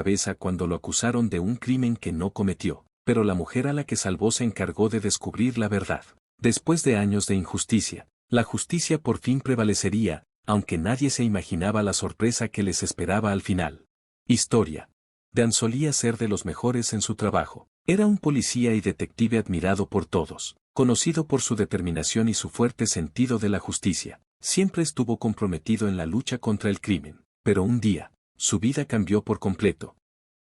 cabeza cuando lo acusaron de un crimen que no cometió, pero la mujer a la que salvó se encargó de descubrir la verdad. Después de años de injusticia, la justicia por fin prevalecería, aunque nadie se imaginaba la sorpresa que les esperaba al final. Historia. Dan solía ser de los mejores en su trabajo. Era un policía y detective admirado por todos, conocido por su determinación y su fuerte sentido de la justicia. Siempre estuvo comprometido en la lucha contra el crimen, pero un día, su vida cambió por completo.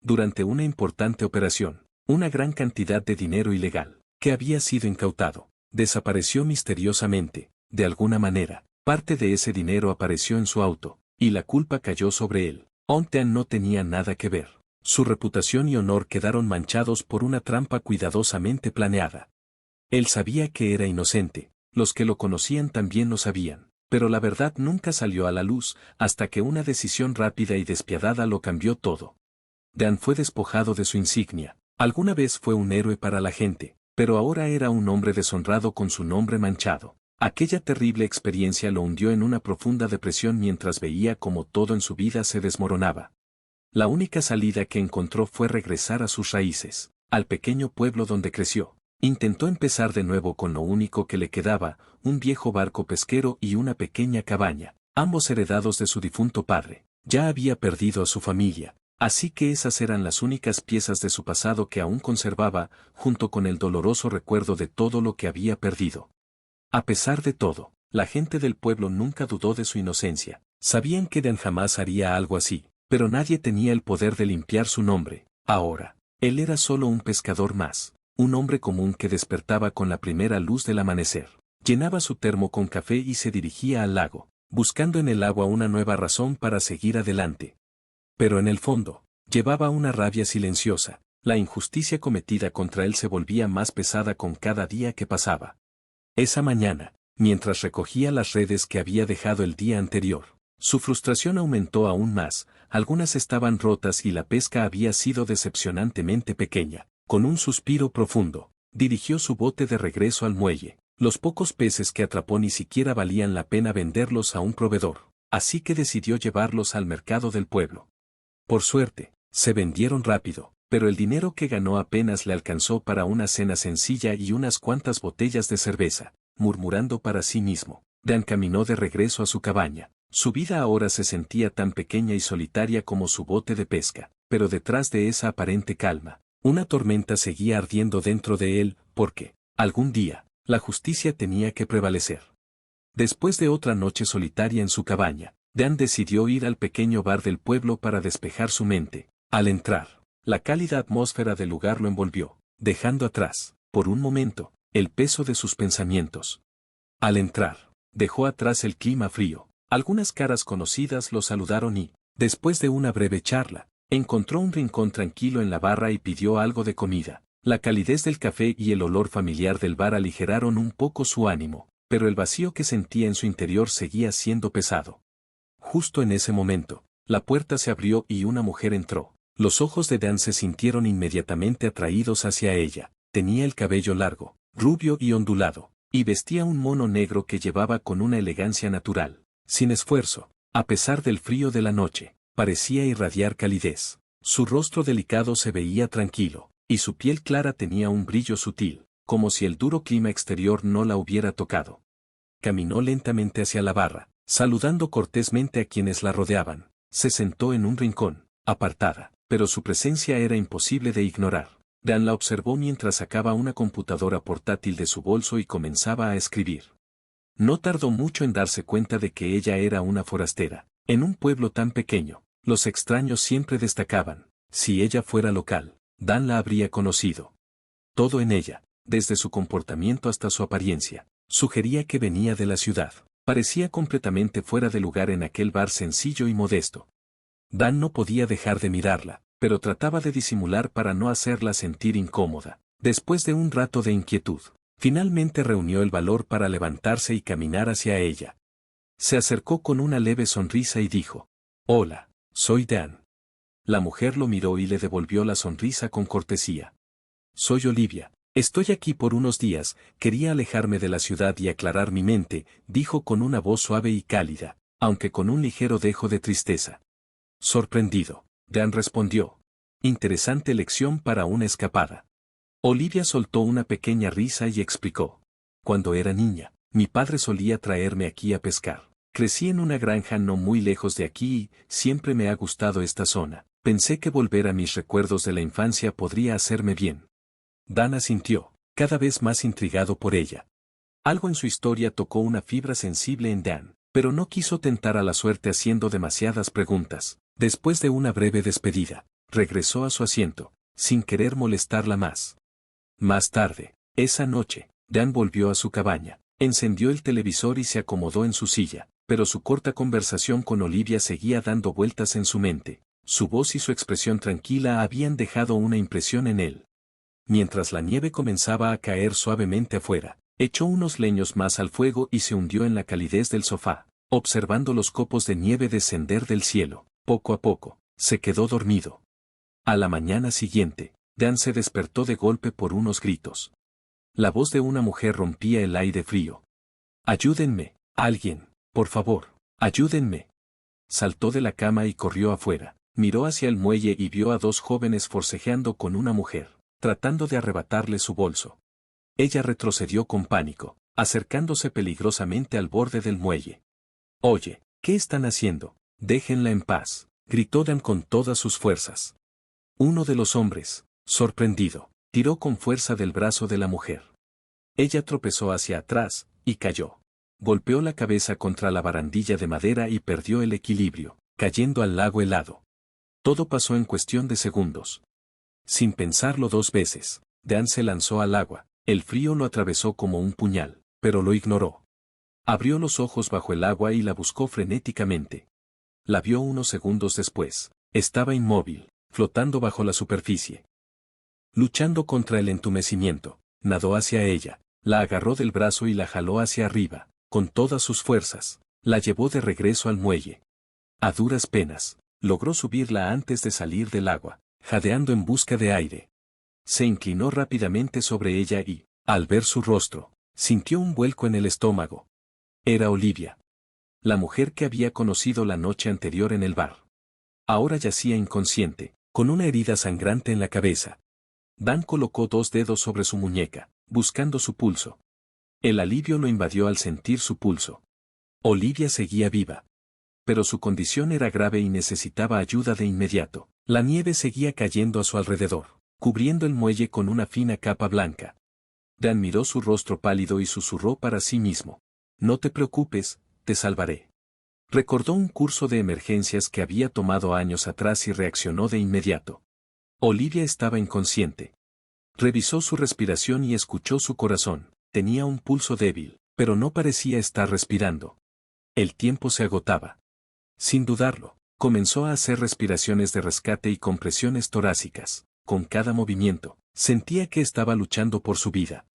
Durante una importante operación, una gran cantidad de dinero ilegal, que había sido incautado, desapareció misteriosamente. De alguna manera, parte de ese dinero apareció en su auto, y la culpa cayó sobre él. Dan no tenía nada que ver. Su reputación y honor quedaron manchados por una trampa cuidadosamente planeada. Él sabía que era inocente, los que lo conocían también lo sabían, pero la verdad nunca salió a la luz hasta que una decisión rápida y despiadada lo cambió todo. Dan fue despojado de su insignia. Alguna vez fue un héroe para la gente, pero ahora era un hombre deshonrado con su nombre manchado. Aquella terrible experiencia lo hundió en una profunda depresión mientras veía cómo todo en su vida se desmoronaba. La única salida que encontró fue regresar a sus raíces, al pequeño pueblo donde creció. Intentó empezar de nuevo con lo único que le quedaba, un viejo barco pesquero y una pequeña cabaña, ambos heredados de su difunto padre. Ya había perdido a su familia, así que esas eran las únicas piezas de su pasado que aún conservaba, junto con el doloroso recuerdo de todo lo que había perdido. A pesar de todo, la gente del pueblo nunca dudó de su inocencia. Sabían que Dan jamás haría algo así, pero nadie tenía el poder de limpiar su nombre. Ahora, él era solo un pescador más, un hombre común que despertaba con la primera luz del amanecer. Llenaba su termo con café y se dirigía al lago, buscando en el agua una nueva razón para seguir adelante. Pero en el fondo, llevaba una rabia silenciosa. La injusticia cometida contra él se volvía más pesada con cada día que pasaba. Esa mañana, mientras recogía las redes que había dejado el día anterior, su frustración aumentó aún más. Algunas estaban rotas y la pesca había sido decepcionantemente pequeña. Con un suspiro profundo, dirigió su bote de regreso al muelle. Los pocos peces que atrapó ni siquiera valían la pena venderlos a un proveedor, así que decidió llevarlos al mercado del pueblo. Por suerte, se vendieron rápido, pero el dinero que ganó apenas le alcanzó para una cena sencilla y unas cuantas botellas de cerveza. Murmurando para sí mismo, Dan caminó de regreso a su cabaña. Su vida ahora se sentía tan pequeña y solitaria como su bote de pesca, pero detrás de esa aparente calma, una tormenta seguía ardiendo dentro de él, porque, algún día, la justicia tenía que prevalecer. Después de otra noche solitaria en su cabaña, Dan decidió ir al pequeño bar del pueblo para despejar su mente. Al entrar, la cálida atmósfera del lugar lo envolvió, dejando atrás, por un momento, el peso de sus pensamientos. Al entrar, dejó atrás el clima frío. Algunas caras conocidas lo saludaron y, después de una breve charla, encontró un rincón tranquilo en la barra y pidió algo de comida. La calidez del café y el olor familiar del bar aligeraron un poco su ánimo, pero el vacío que sentía en su interior seguía siendo pesado. Justo en ese momento, la puerta se abrió y una mujer entró. Los ojos de Dan se sintieron inmediatamente atraídos hacia ella. Tenía el cabello largo, rubio y ondulado, y vestía un mono negro que llevaba con una elegancia natural. Sin esfuerzo, a pesar del frío de la noche, parecía irradiar calidez. Su rostro delicado se veía tranquilo, y su piel clara tenía un brillo sutil, como si el duro clima exterior no la hubiera tocado. Caminó lentamente hacia la barra, saludando cortésmente a quienes la rodeaban. Se sentó en un rincón, apartada, pero su presencia era imposible de ignorar. Dan la observó mientras sacaba una computadora portátil de su bolso y comenzaba a escribir. No tardó mucho en darse cuenta de que ella era una forastera. En un pueblo tan pequeño, los extraños siempre destacaban. Si ella fuera local, Dan la habría conocido. Todo en ella, desde su comportamiento hasta su apariencia, sugería que venía de la ciudad. Parecía completamente fuera de lugar en aquel bar sencillo y modesto. Dan no podía dejar de mirarla, pero trataba de disimular para no hacerla sentir incómoda. Después de un rato de inquietud, finalmente reunió el valor para levantarse y caminar hacia ella. Se acercó con una leve sonrisa y dijo: «Hola, soy Dan». La mujer lo miró y le devolvió la sonrisa con cortesía. «Soy Olivia. Estoy aquí por unos días, quería alejarme de la ciudad y aclarar mi mente», dijo con una voz suave y cálida, aunque con un ligero dejo de tristeza. Sorprendido, Dan respondió: Interesante lección para una escapada. Olivia soltó una pequeña risa y explicó. Cuando era niña, mi padre solía traerme aquí a pescar. Crecí en una granja no muy lejos de aquí y siempre me ha gustado esta zona. Pensé que volver a mis recuerdos de la infancia podría hacerme bien. Dan asintió, cada vez más intrigado por ella. Algo en su historia tocó una fibra sensible en Dan, pero no quiso tentar a la suerte haciendo demasiadas preguntas. Después de una breve despedida, regresó a su asiento, sin querer molestarla más. Más tarde, esa noche, Dan volvió a su cabaña, encendió el televisor y se acomodó en su silla, pero su corta conversación con Olivia seguía dando vueltas en su mente. Su voz y su expresión tranquila habían dejado una impresión en él. Mientras la nieve comenzaba a caer suavemente afuera, echó unos leños más al fuego y se hundió en la calidez del sofá, observando los copos de nieve descender del cielo. Poco a poco, se quedó dormido. A la mañana siguiente, Dan se despertó de golpe por unos gritos. La voz de una mujer rompía el aire frío. «Ayúdenme, alguien, por favor, ayúdenme». Saltó de la cama y corrió afuera, miró hacia el muelle y vio a dos jóvenes forcejeando con una mujer, tratando de arrebatarle su bolso. Ella retrocedió con pánico, acercándose peligrosamente al borde del muelle. «Oye, ¿qué están haciendo? Déjenla en paz», gritó Dan con todas sus fuerzas. Uno de los hombres, sorprendido, tiró con fuerza del brazo de la mujer. Ella tropezó hacia atrás, y cayó. Golpeó la cabeza contra la barandilla de madera y perdió el equilibrio, cayendo al lago helado. Todo pasó en cuestión de segundos. Sin pensarlo dos veces, Dan se lanzó al agua, el frío lo atravesó como un puñal, pero lo ignoró. Abrió los ojos bajo el agua y la buscó frenéticamente. La vio unos segundos después. Estaba inmóvil, flotando bajo la superficie. Luchando contra el entumecimiento, nadó hacia ella, la agarró del brazo y la jaló hacia arriba, con todas sus fuerzas, la llevó de regreso al muelle. A duras penas, logró subirla antes de salir del agua, jadeando en busca de aire. Se inclinó rápidamente sobre ella y, al ver su rostro, sintió un vuelco en el estómago. Era Olivia. La mujer que había conocido la noche anterior en el bar. Ahora yacía inconsciente, con una herida sangrante en la cabeza. Dan colocó dos dedos sobre su muñeca, buscando su pulso. El alivio lo invadió al sentir su pulso. Olivia seguía viva. Pero su condición era grave y necesitaba ayuda de inmediato. La nieve seguía cayendo a su alrededor, cubriendo el muelle con una fina capa blanca. Dan miró su rostro pálido y susurró para sí mismo. «No te preocupes, te salvaré». Recordó un curso de emergencias que había tomado años atrás y reaccionó de inmediato. Olivia estaba inconsciente. Revisó su respiración y escuchó su corazón. Tenía un pulso débil, pero no parecía estar respirando. El tiempo se agotaba. Sin dudarlo, comenzó a hacer respiraciones de rescate y compresiones torácicas. Con cada movimiento, sentía que estaba luchando por su vida.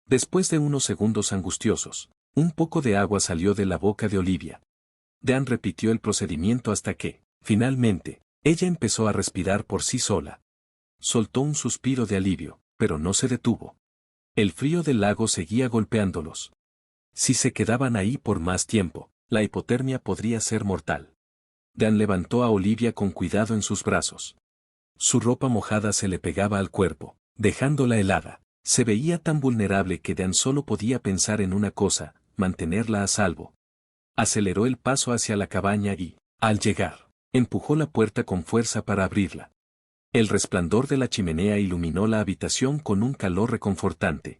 Después de unos segundos angustiosos, un poco de agua salió de la boca de Olivia. Dan repitió el procedimiento hasta que, finalmente, ella empezó a respirar por sí sola. Soltó un suspiro de alivio, pero no se detuvo. El frío del lago seguía golpeándolos. Si se quedaban ahí por más tiempo, la hipotermia podría ser mortal. Dan levantó a Olivia con cuidado en sus brazos. Su ropa mojada se le pegaba al cuerpo, dejándola helada. Se veía tan vulnerable que Dan solo podía pensar en una cosa: mantenerla a salvo. Aceleró el paso hacia la cabaña y, al llegar, empujó la puerta con fuerza para abrirla. El resplandor de la chimenea iluminó la habitación con un calor reconfortante.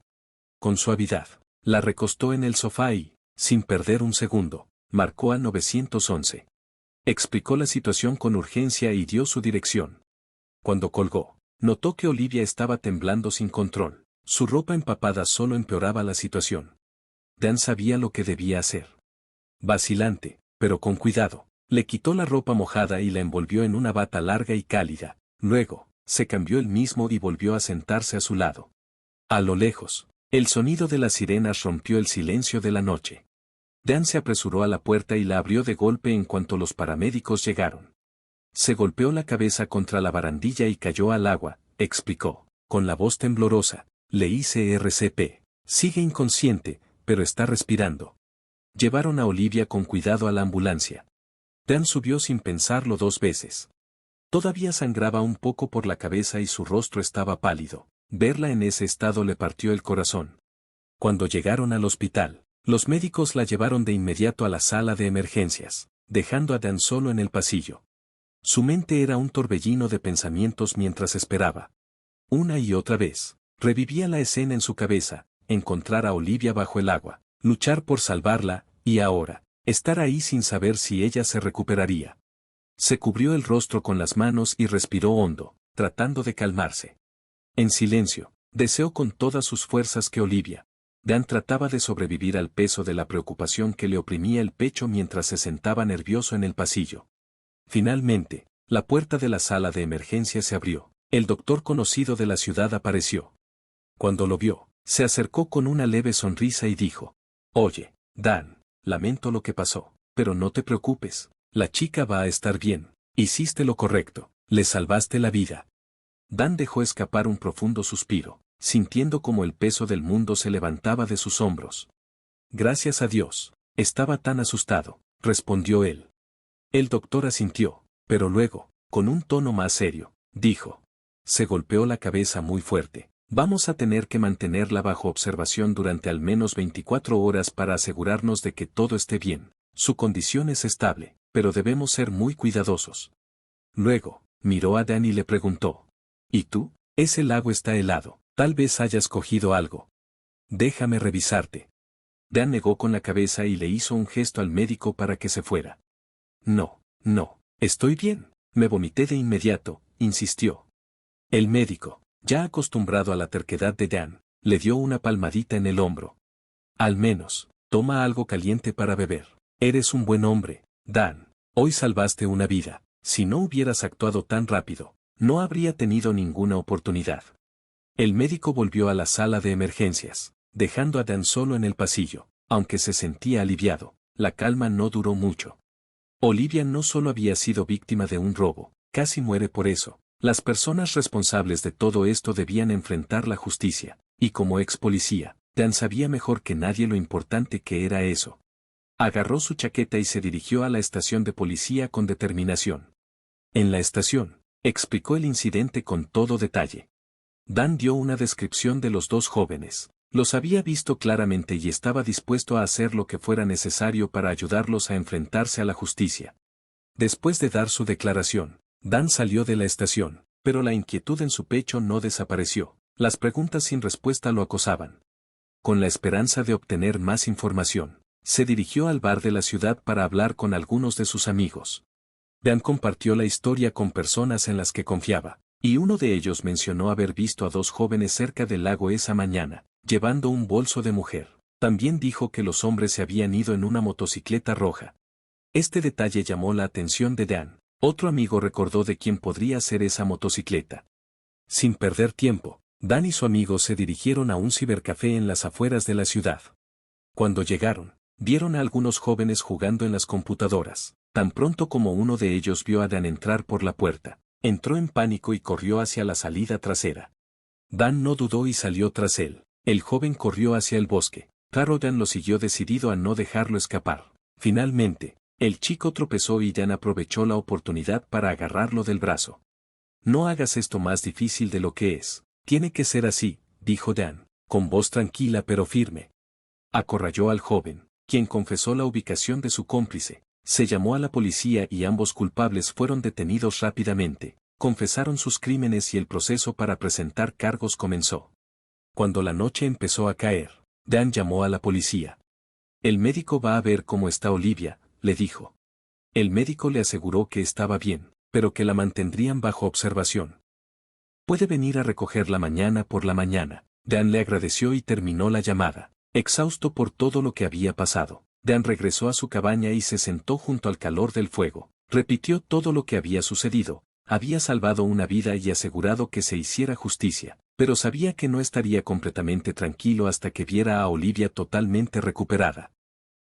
Con suavidad, la recostó en el sofá y, sin perder un segundo, marcó a 911. Explicó la situación con urgencia y dio su dirección. Cuando colgó, notó que Olivia estaba temblando sin control. Su ropa empapada solo empeoraba la situación. Dan sabía lo que debía hacer. Vacilante, pero con cuidado, le quitó la ropa mojada y la envolvió en una bata larga y cálida. Luego, se cambió él mismo y volvió a sentarse a su lado. A lo lejos, el sonido de las sirenas rompió el silencio de la noche. Dan se apresuró a la puerta y la abrió de golpe en cuanto los paramédicos llegaron. Se golpeó la cabeza contra la barandilla y cayó al agua, explicó, con la voz temblorosa. Le hice RCP. Sigue inconsciente, pero está respirando. Llevaron a Olivia con cuidado a la ambulancia. Dan subió sin pensarlo dos veces. Todavía sangraba un poco por la cabeza y su rostro estaba pálido. Verla en ese estado le partió el corazón. Cuando llegaron al hospital, los médicos la llevaron de inmediato a la sala de emergencias, dejando a Dan solo en el pasillo. Su mente era un torbellino de pensamientos mientras esperaba. Una y otra vez, revivía la escena en su cabeza, encontrar a Olivia bajo el agua, luchar por salvarla, y ahora, estar ahí sin saber si ella se recuperaría. Se cubrió el rostro con las manos y respiró hondo, tratando de calmarse. En silencio, deseó con todas sus fuerzas que Olivia. Dan trataba de sobrevivir al peso de la preocupación que le oprimía el pecho mientras se sentaba nervioso en el pasillo. Finalmente, la puerta de la sala de emergencia se abrió. El doctor conocido de la ciudad apareció. Cuando lo vio, se acercó con una leve sonrisa y dijo: «Oye, Dan, lamento lo que pasó, pero no te preocupes, la chica va a estar bien, hiciste lo correcto, le salvaste la vida». Dan dejó escapar un profundo suspiro, sintiendo como el peso del mundo se levantaba de sus hombros. «Gracias a Dios, estaba tan asustado», respondió él. El doctor asintió, pero luego, con un tono más serio, dijo: «Se golpeó la cabeza muy fuerte. Vamos a tener que mantenerla bajo observación durante al menos 24 horas para asegurarnos de que todo esté bien. Su condición es estable, pero debemos ser muy cuidadosos». Luego, miró a Dan y le preguntó: «¿Y tú? Ese lago está helado, tal vez hayas cogido algo. Déjame revisarte». Dan negó con la cabeza y le hizo un gesto al médico para que se fuera. «No, no, estoy bien, me vomité de inmediato», insistió. El médico, ya acostumbrado a la terquedad de Dan, le dio una palmadita en el hombro. «Al menos, toma algo caliente para beber. Eres un buen hombre, Dan. Hoy salvaste una vida. Si no hubieras actuado tan rápido, no habría tenido ninguna oportunidad». El médico volvió a la sala de emergencias, dejando a Dan solo en el pasillo. Aunque se sentía aliviado, la calma no duró mucho. Olivia no solo había sido víctima de un robo, casi muere por eso. Las personas responsables de todo esto debían enfrentar la justicia, y como ex policía, Dan sabía mejor que nadie lo importante que era eso. Agarró su chaqueta y se dirigió a la estación de policía con determinación. En la estación, explicó el incidente con todo detalle. Dan dio una descripción de los dos jóvenes. Los había visto claramente y estaba dispuesto a hacer lo que fuera necesario para ayudarlos a enfrentarse a la justicia. Después de dar su declaración, Dan salió de la estación, pero la inquietud en su pecho no desapareció. Las preguntas sin respuesta lo acosaban. Con la esperanza de obtener más información, se dirigió al bar de la ciudad para hablar con algunos de sus amigos. Dan compartió la historia con personas en las que confiaba, y uno de ellos mencionó haber visto a dos jóvenes cerca del lago esa mañana, llevando un bolso de mujer. También dijo que los hombres se habían ido en una motocicleta roja. Este detalle llamó la atención de Dan. Otro amigo recordó de quién podría ser esa motocicleta. Sin perder tiempo, Dan y su amigo se dirigieron a un cibercafé en las afueras de la ciudad. Cuando llegaron, vieron a algunos jóvenes jugando en las computadoras. Tan pronto como uno de ellos vio a Dan entrar por la puerta, entró en pánico y corrió hacia la salida trasera. Dan no dudó y salió tras él. El joven corrió hacia el bosque. Claro, Dan lo siguió decidido a no dejarlo escapar. Finalmente, el chico tropezó y Dan aprovechó la oportunidad para agarrarlo del brazo. «No hagas esto más difícil de lo que es. Tiene que ser así», dijo Dan, con voz tranquila pero firme. Acorraló al joven, quien confesó la ubicación de su cómplice. Se llamó a la policía y ambos culpables fueron detenidos rápidamente. Confesaron sus crímenes y el proceso para presentar cargos comenzó. Cuando la noche empezó a caer, Dan llamó a la policía. «El médico va a ver cómo está Olivia», le dijo. El médico le aseguró que estaba bien, pero que la mantendrían bajo observación. «Puede venir a recogerla mañana por la mañana». Dan le agradeció y terminó la llamada. Exhausto por todo lo que había pasado, Dan regresó a su cabaña y se sentó junto al calor del fuego. Repitió todo lo que había sucedido. Había salvado una vida y asegurado que se hiciera justicia, pero sabía que no estaría completamente tranquilo hasta que viera a Olivia totalmente recuperada.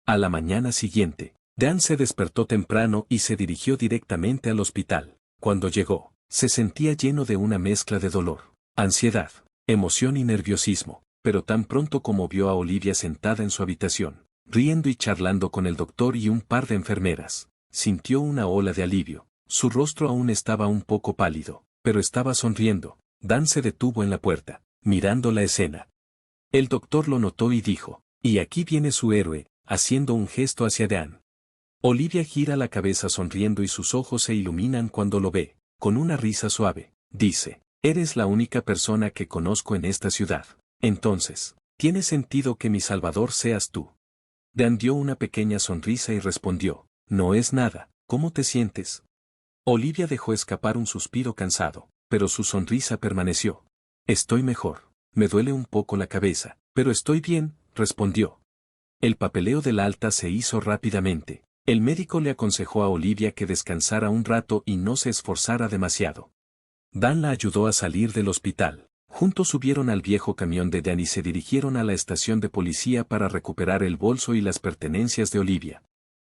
A la mañana siguiente, Dan se despertó temprano y se dirigió directamente al hospital. Cuando llegó, se sentía lleno de una mezcla de dolor, ansiedad, emoción y nerviosismo, pero tan pronto como vio a Olivia sentada en su habitación, riendo y charlando con el doctor y un par de enfermeras, sintió una ola de alivio. Su rostro aún estaba un poco pálido, pero estaba sonriendo. Dan se detuvo en la puerta, mirando la escena. El doctor lo notó y dijo, «Y aquí viene su héroe», haciendo un gesto hacia Dan. Olivia gira la cabeza sonriendo y sus ojos se iluminan cuando lo ve. Con una risa suave, dice, «Eres la única persona que conozco en esta ciudad. Entonces, tiene sentido que mi salvador seas tú». Dan dio una pequeña sonrisa y respondió, «No es nada, ¿cómo te sientes?». Olivia dejó escapar un suspiro cansado, pero su sonrisa permaneció. «Estoy mejor. Me duele un poco la cabeza, pero estoy bien», respondió. El papeleo del alta se hizo rápidamente. El médico le aconsejó a Olivia que descansara un rato y no se esforzara demasiado. Dan la ayudó a salir del hospital. Juntos subieron al viejo camión de Dan y se dirigieron a la estación de policía para recuperar el bolso y las pertenencias de Olivia.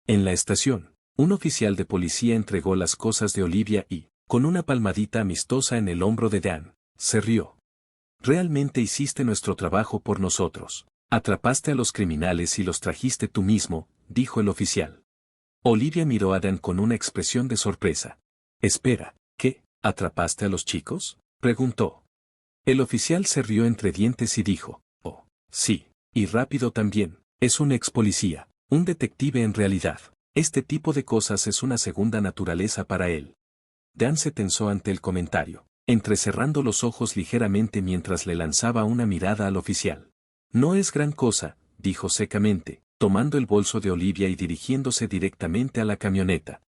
En la estación, un oficial de policía entregó las cosas de Olivia y, con una palmadita amistosa en el hombro de Dan, se rió. «Realmente hiciste nuestro trabajo por nosotros. Atrapaste a los criminales y los trajiste tú mismo», dijo el oficial. Olivia miró a Dan con una expresión de sorpresa. «Espera, ¿qué? ¿Atrapaste a los chicos?», preguntó. El oficial se rió entre dientes y dijo, «Oh, sí, y rápido también, es un ex policía, un detective en realidad. Este tipo de cosas es una segunda naturaleza para él». Dan se tensó ante el comentario, entrecerrando los ojos ligeramente mientras le lanzaba una mirada al oficial. «No es gran cosa», dijo secamente, tomando el bolso de Olivia y dirigiéndose directamente a la camioneta.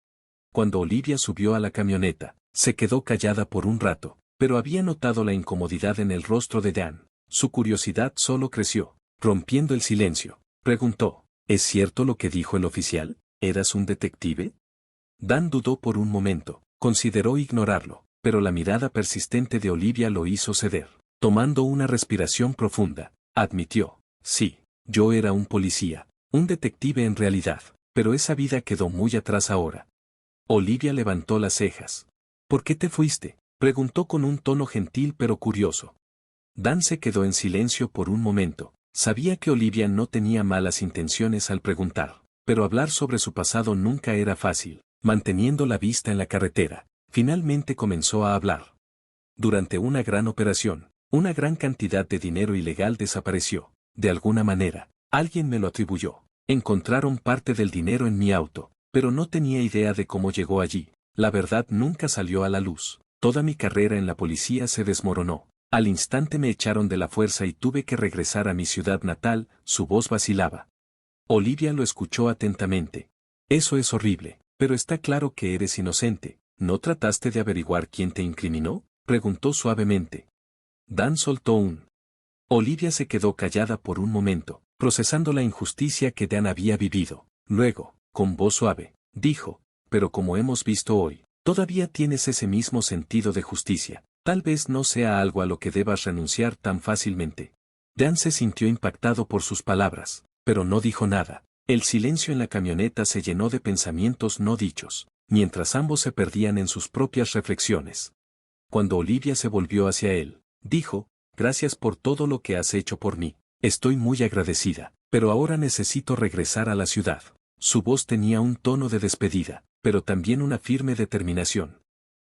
Cuando Olivia subió a la camioneta, se quedó callada por un rato, pero había notado la incomodidad en el rostro de Dan. Su curiosidad solo creció. Rompiendo el silencio, preguntó, «¿Es cierto lo que dijo el oficial? ¿Eras un detective?». Dan dudó por un momento, consideró ignorarlo, pero la mirada persistente de Olivia lo hizo ceder. Tomando una respiración profunda, admitió, «Sí, yo era un policía, un detective en realidad, pero esa vida quedó muy atrás ahora». Olivia levantó las cejas. «¿Por qué te fuiste?», preguntó con un tono gentil pero curioso. Dan se quedó en silencio por un momento. Sabía que Olivia no tenía malas intenciones al preguntar, pero hablar sobre su pasado nunca era fácil. Manteniendo la vista en la carretera, finalmente comenzó a hablar. «Durante una gran operación, una gran cantidad de dinero ilegal desapareció. De alguna manera, alguien me lo atribuyó. Encontraron parte del dinero en mi auto, pero no tenía idea de cómo llegó allí. La verdad nunca salió a la luz. Toda mi carrera en la policía se desmoronó. Al instante me echaron de la fuerza y tuve que regresar a mi ciudad natal», su voz vacilaba. Olivia lo escuchó atentamente. «Eso es horrible, pero está claro que eres inocente. ¿No trataste de averiguar quién te incriminó?», preguntó suavemente. Dan soltó un. Olivia se quedó callada por un momento, procesando la injusticia que Dan había vivido. Luego, con voz suave, dijo, «Pero como hemos visto hoy, todavía tienes ese mismo sentido de justicia. Tal vez no sea algo a lo que debas renunciar tan fácilmente». Dan se sintió impactado por sus palabras, pero no dijo nada. El silencio en la camioneta se llenó de pensamientos no dichos, mientras ambos se perdían en sus propias reflexiones. Cuando Olivia se volvió hacia él, dijo, «Gracias por todo lo que has hecho por mí. Estoy muy agradecida, pero ahora necesito regresar a la ciudad». Su voz tenía un tono de despedida, pero también una firme determinación.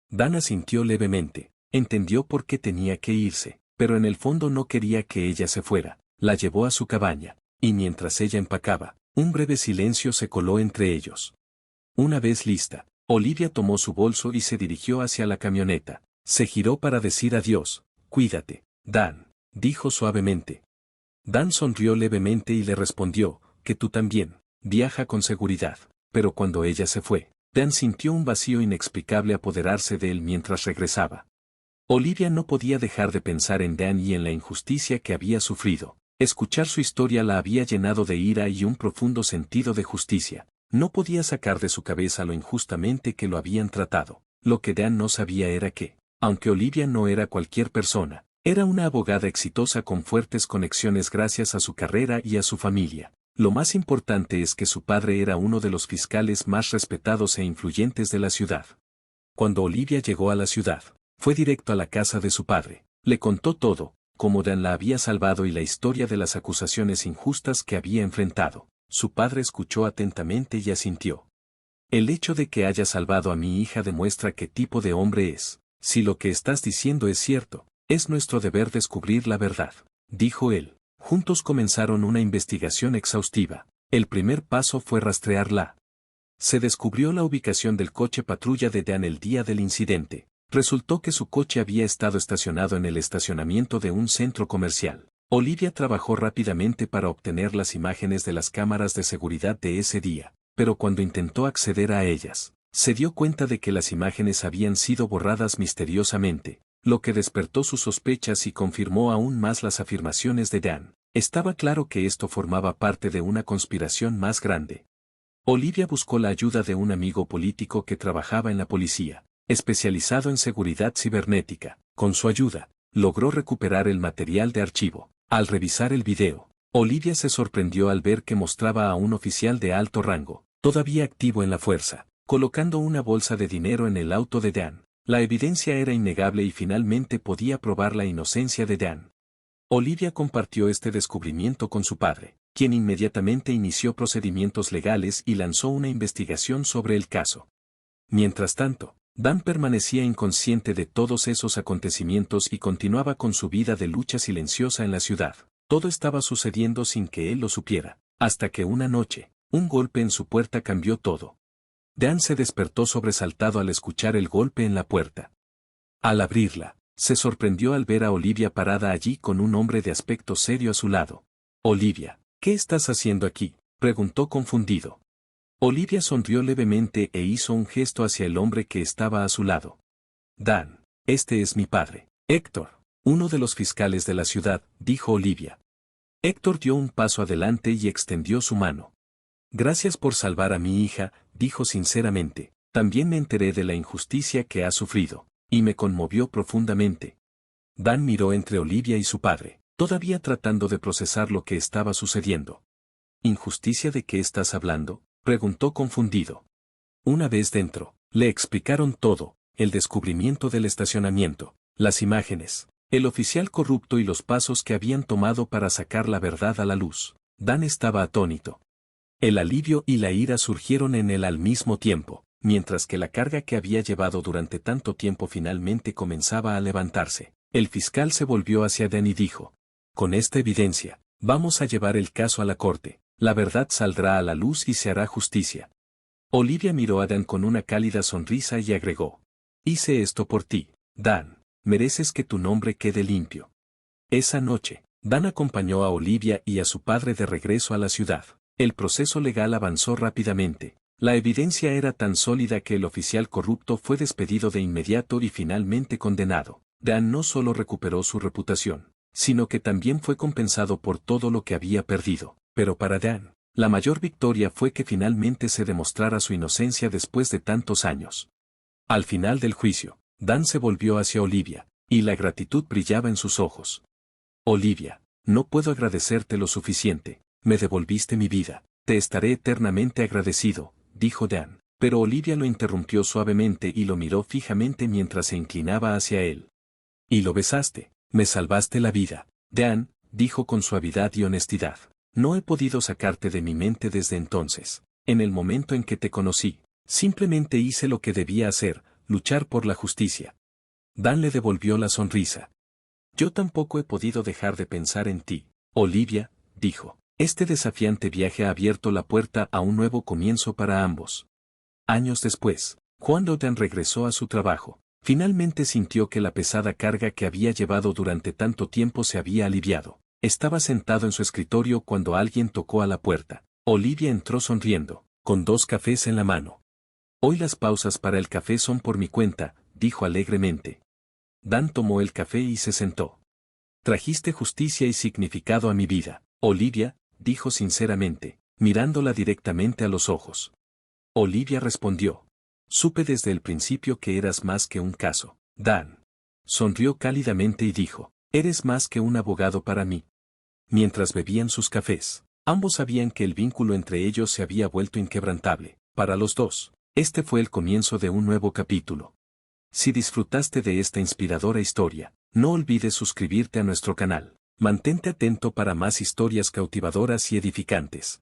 Dan asintió levemente, entendió por qué tenía que irse, pero en el fondo no quería que ella se fuera. La llevó a su cabaña, y mientras ella empacaba, un breve silencio se coló entre ellos. Una vez lista, Olivia tomó su bolso y se dirigió hacia la camioneta. Se giró para decir adiós. «Cuídate, Dan», dijo suavemente. Dan sonrió levemente y le respondió, «Que tú también. Viaja con seguridad». Pero cuando ella se fue, Dan sintió un vacío inexplicable apoderarse de él mientras regresaba. Olivia no podía dejar de pensar en Dan y en la injusticia que había sufrido. Escuchar su historia la había llenado de ira y un profundo sentido de justicia. No podía sacar de su cabeza lo injustamente que lo habían tratado. Lo que Dan no sabía era que, aunque Olivia no era cualquier persona, era una abogada exitosa con fuertes conexiones gracias a su carrera y a su familia. Lo más importante es que su padre era uno de los fiscales más respetados e influyentes de la ciudad. Cuando Olivia llegó a la ciudad, fue directo a la casa de su padre. Le contó todo, cómo Dan la había salvado y la historia de las acusaciones injustas que había enfrentado. Su padre escuchó atentamente y asintió. El hecho de que haya salvado a mi hija demuestra qué tipo de hombre es. Si lo que estás diciendo es cierto, es nuestro deber descubrir la verdad, dijo él. Juntos comenzaron una investigación exhaustiva. El primer paso fue rastrearla. Se descubrió la ubicación del coche patrulla de Dan el día del incidente. Resultó que su coche había estado estacionado en el estacionamiento de un centro comercial. Olivia trabajó rápidamente para obtener las imágenes de las cámaras de seguridad de ese día, pero cuando intentó acceder a ellas, se dio cuenta de que las imágenes habían sido borradas misteriosamente, lo que despertó sus sospechas y confirmó aún más las afirmaciones de Dan. Estaba claro que esto formaba parte de una conspiración más grande. Olivia buscó la ayuda de un amigo político que trabajaba en la policía, especializado en seguridad cibernética. Con su ayuda, logró recuperar el material de archivo. Al revisar el video, Olivia se sorprendió al ver que mostraba a un oficial de alto rango, todavía activo en la fuerza, colocando una bolsa de dinero en el auto de Dan. La evidencia era innegable y finalmente podía probar la inocencia de Dan. Olivia compartió este descubrimiento con su padre, quien inmediatamente inició procedimientos legales y lanzó una investigación sobre el caso. Mientras tanto, Dan permanecía inconsciente de todos esos acontecimientos y continuaba con su vida de lucha silenciosa en la ciudad. Todo estaba sucediendo sin que él lo supiera, hasta que una noche, un golpe en su puerta cambió todo. Dan se despertó sobresaltado al escuchar el golpe en la puerta. Al abrirla, se sorprendió al ver a Olivia parada allí con un hombre de aspecto serio a su lado. «Olivia, ¿qué estás haciendo aquí?», preguntó confundido. Olivia sonrió levemente e hizo un gesto hacia el hombre que estaba a su lado. «Dan, este es mi padre, Héctor, uno de los fiscales de la ciudad», dijo Olivia. Héctor dio un paso adelante y extendió su mano. «Gracias por salvar a mi hija», dijo sinceramente. «También me enteré de la injusticia que ha sufrido, y me conmovió profundamente». Dan miró entre Olivia y su padre, todavía tratando de procesar lo que estaba sucediendo. «¿Injusticia de qué estás hablando?», preguntó confundido. Una vez dentro, le explicaron todo: el descubrimiento del estacionamiento, las imágenes, el oficial corrupto y los pasos que habían tomado para sacar la verdad a la luz. Dan estaba atónito. El alivio y la ira surgieron en él al mismo tiempo, mientras que la carga que había llevado durante tanto tiempo finalmente comenzaba a levantarse. El fiscal se volvió hacia Dan y dijo: «Con esta evidencia, vamos a llevar el caso a la corte. La verdad saldrá a la luz y se hará justicia». Olivia miró a Dan con una cálida sonrisa y agregó: «Hice esto por ti, Dan. Mereces que tu nombre quede limpio». Esa noche, Dan acompañó a Olivia y a su padre de regreso a la ciudad. El proceso legal avanzó rápidamente. La evidencia era tan sólida que el oficial corrupto fue despedido de inmediato y finalmente condenado. Dan no solo recuperó su reputación, sino que también fue compensado por todo lo que había perdido. Pero para Dan, la mayor victoria fue que finalmente se demostrara su inocencia después de tantos años. Al final del juicio, Dan se volvió hacia Olivia, y la gratitud brillaba en sus ojos. «Olivia, no puedo agradecerte lo suficiente. Me devolviste mi vida. Te estaré eternamente agradecido», dijo Dan. Pero Olivia lo interrumpió suavemente y lo miró fijamente mientras se inclinaba hacia él. «Y lo besaste. Me salvaste la vida». Dan, dijo con suavidad y honestidad. «No he podido sacarte de mi mente desde entonces. En el momento en que te conocí, simplemente hice lo que debía hacer, luchar por la justicia». Dan le devolvió la sonrisa. «Yo tampoco he podido dejar de pensar en ti, Olivia», dijo. Este desafiante viaje ha abierto la puerta a un nuevo comienzo para ambos. Años después, cuando Dan regresó a su trabajo, finalmente sintió que la pesada carga que había llevado durante tanto tiempo se había aliviado. Estaba sentado en su escritorio cuando alguien tocó a la puerta. Olivia entró sonriendo, con 2 cafés en la mano. «Hoy las pausas para el café son por mi cuenta», dijo alegremente. Dan tomó el café y se sentó. «Trajiste justicia y significado a mi vida, Olivia», dijo sinceramente, mirándola directamente a los ojos. Olivia respondió: «Supe desde el principio que eras más que un caso». Dan sonrió cálidamente y dijo: «Eres más que un abogado para mí». Mientras bebían sus cafés, ambos sabían que el vínculo entre ellos se había vuelto inquebrantable. Para los dos, este fue el comienzo de un nuevo capítulo. Si disfrutaste de esta inspiradora historia, no olvides suscribirte a nuestro canal. Mantente atento para más historias cautivadoras y edificantes.